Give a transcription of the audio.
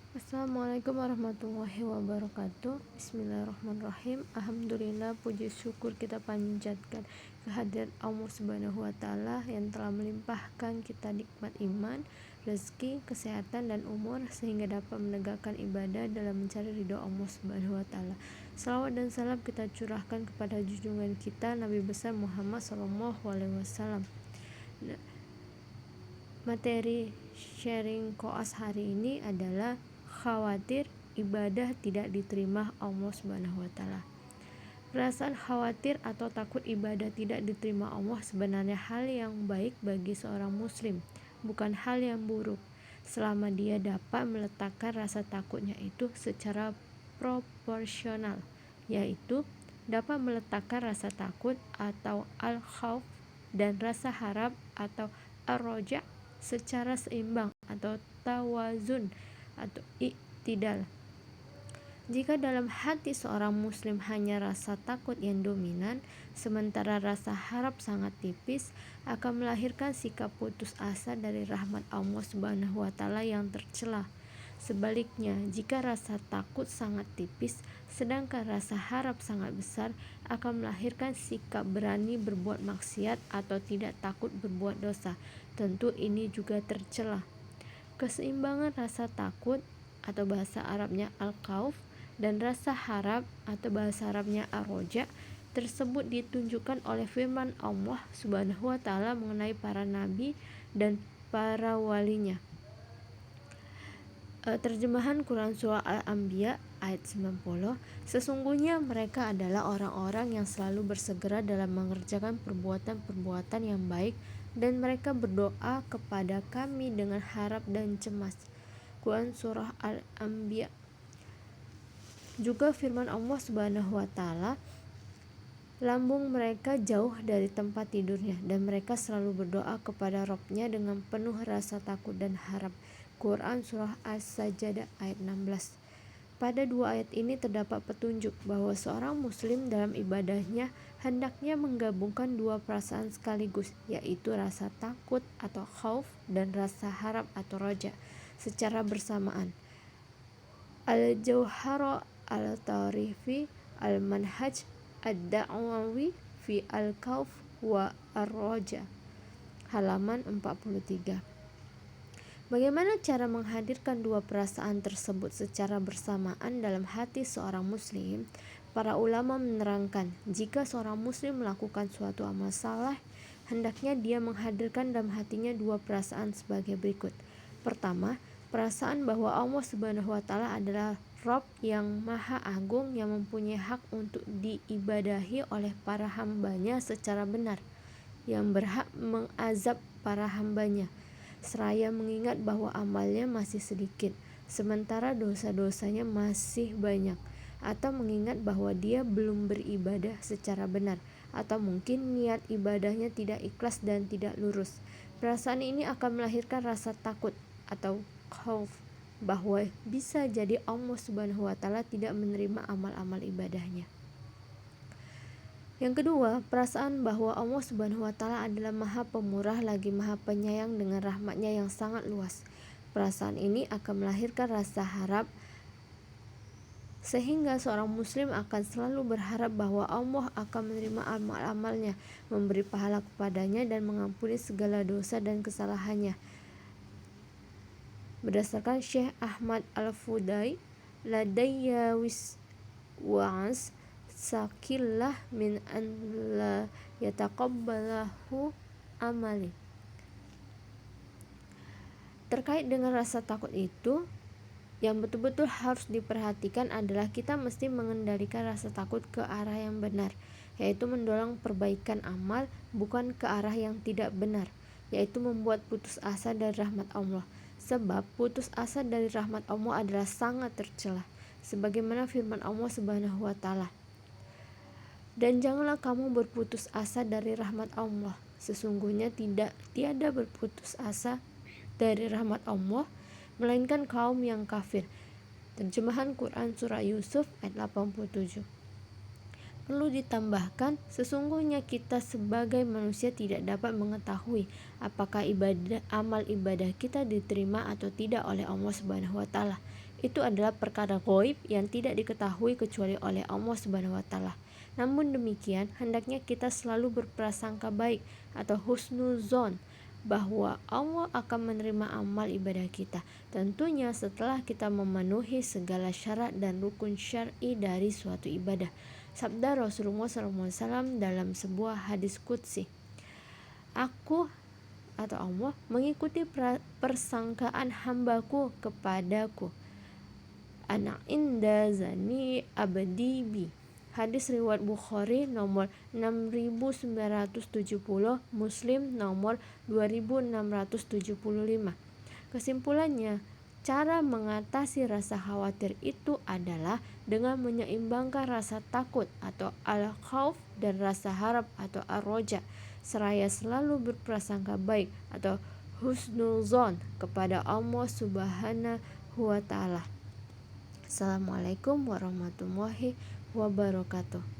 Assalamualaikum warahmatullahi wabarakatuh. Bismillahirrahmanirrahim. Alhamdulillah, puji syukur kita panjatkan kehadirat Allah Subhanahu wa taala yang telah melimpahkan kita nikmat iman, rezeki, kesehatan dan umur sehingga dapat menegakkan ibadah dalam mencari ridha Allah Subhanahu wa taala. Salawat dan salam kita curahkan kepada junjungan kita Nabi besar Muhammad sallallahu alaihi wasallam. Materi sharing koas hari ini adalah khawatir ibadah tidak diterima Allah Subhanahu wa taala. Perasaan khawatir atau takut ibadah tidak diterima Allah sebenarnya hal yang baik bagi seorang muslim, bukan hal yang buruk, selama dia dapat meletakkan rasa takutnya itu secara proporsional, yaitu dapat meletakkan rasa takut atau al-khauf dan rasa harap atau ar-roja secara seimbang atau tawazun atau iktidal. Jika dalam hati seorang muslim hanya rasa takut yang dominan, sementara rasa harap sangat tipis, akan melahirkan sikap putus asa dari rahmat Allah Subhanahu wa taala yang tercela. Sebaliknya, jika rasa takut sangat tipis, sedangkan rasa harap sangat besar, akan melahirkan sikap berani berbuat maksiat atau tidak takut berbuat dosa. Tentu ini juga tercela. Keseimbangan rasa takut atau bahasa Arabnya al-khauf dan rasa harap atau bahasa Arabnya ar-roja tersebut ditunjukkan oleh firman Allah Subhanahu wa taala mengenai para nabi dan para walinya. Terjemahan Quran Surah Al-Anbiya ayat 90, sesungguhnya mereka adalah orang-orang yang selalu bersegera dalam mengerjakan perbuatan-perbuatan yang baik dan mereka berdoa kepada kami dengan harap dan cemas. Quran Surah Al-Anbiya. Juga firman Allah Subhanahu wa taala, lambung mereka jauh dari tempat tidurnya dan mereka selalu berdoa kepada Rabb-nya dengan penuh rasa takut dan harap. Quran Surah As-Sajdah ayat 16. Pada dua ayat ini terdapat petunjuk bahwa seorang muslim dalam ibadahnya hendaknya menggabungkan dua perasaan sekaligus, yaitu rasa takut atau khauf dan rasa harap atau roja secara bersamaan. Al-Jauhara Al-Tarifi Al-Manhaj Ad-Da'wawi fi Al-Khauf wa Ar-Roja, halaman 43. Bagaimana cara menghadirkan dua perasaan tersebut secara bersamaan dalam hati seorang muslim? Para ulama menerangkan, jika seorang muslim melakukan suatu amal saleh, hendaknya dia menghadirkan dalam hatinya dua perasaan sebagai berikut. Pertama, perasaan bahwa Allah Subhanahu wa taala adalah Rabb yang Maha Agung yang mempunyai hak untuk diibadahi oleh para hambanya secara benar, yang berhak mengazab para hambanya, seraya mengingat bahwa amalnya masih sedikit, sementara dosa-dosanya masih banyak, atau mengingat bahwa dia belum beribadah secara benar, atau mungkin niat ibadahnya tidak ikhlas dan tidak lurus. Perasaan ini akan melahirkan rasa takut atau khauf bahwa bisa jadi Allah Subhanahu wa taala tidak menerima amal-amal ibadahnya. Yang kedua, perasaan bahwa Allah Subhanahu wa taala adalah Maha Pemurah lagi Maha Penyayang dengan rahmatnya yang sangat luas. Perasaan ini akan melahirkan rasa harap sehingga seorang muslim akan selalu berharap bahwa Allah akan menerima amal-amalnya, memberi pahala kepadanya dan mengampuni segala dosa dan kesalahannya. Berdasarkan Syekh Ahmad Al-Fudai, ladayya wa'as sakillah min an la yataqabbalahu amali. Terkait dengan rasa takut itu, yang betul-betul harus diperhatikan adalah kita mesti mengendalikan rasa takut ke arah yang benar, yaitu mendorong perbaikan amal, bukan ke arah yang tidak benar, yaitu membuat putus asa dari rahmat Allah. Sebab putus asa dari rahmat Allah adalah sangat tercela, sebagaimana firman Allah Subhanahu wa taala, dan janganlah kamu berputus asa dari rahmat Allah. Sesungguhnya tiada berputus asa dari rahmat Allah melainkan kaum yang kafir. Terjemahan Quran Surah Yusuf ayat 87. Perlu ditambahkan, sesungguhnya kita sebagai manusia tidak dapat mengetahui apakah amal ibadah kita diterima atau tidak oleh Allah Subhanahu wa taala. itu adalah perkara ghaib yang tidak diketahui kecuali oleh Allah Subhanahu wa taala. Namun demikian, hendaknya kita selalu berprasangka baik atau husnuzon bahwa Allah akan menerima amal ibadah kita. Tentunya setelah kita memenuhi segala syarat dan rukun syar'i dari suatu ibadah. Sabda Rasulullah SAW dalam sebuah hadis qudsi, aku atau Allah mengikuti persangkaan hambaku kepadaku. Ana inda zani abdi bi. Hadis riwayat Bukhari nomor 6970, Muslim nomor 2675. Kesimpulannya, cara mengatasi rasa khawatir itu adalah dengan menyeimbangkan rasa takut atau al-khauf dan rasa harap atau ar-roja, seraya selalu berprasangka baik atau husnuzon kepada Allah Subhanahu wa taala. Assalamualaikum warahmatullahi wabarakatuh.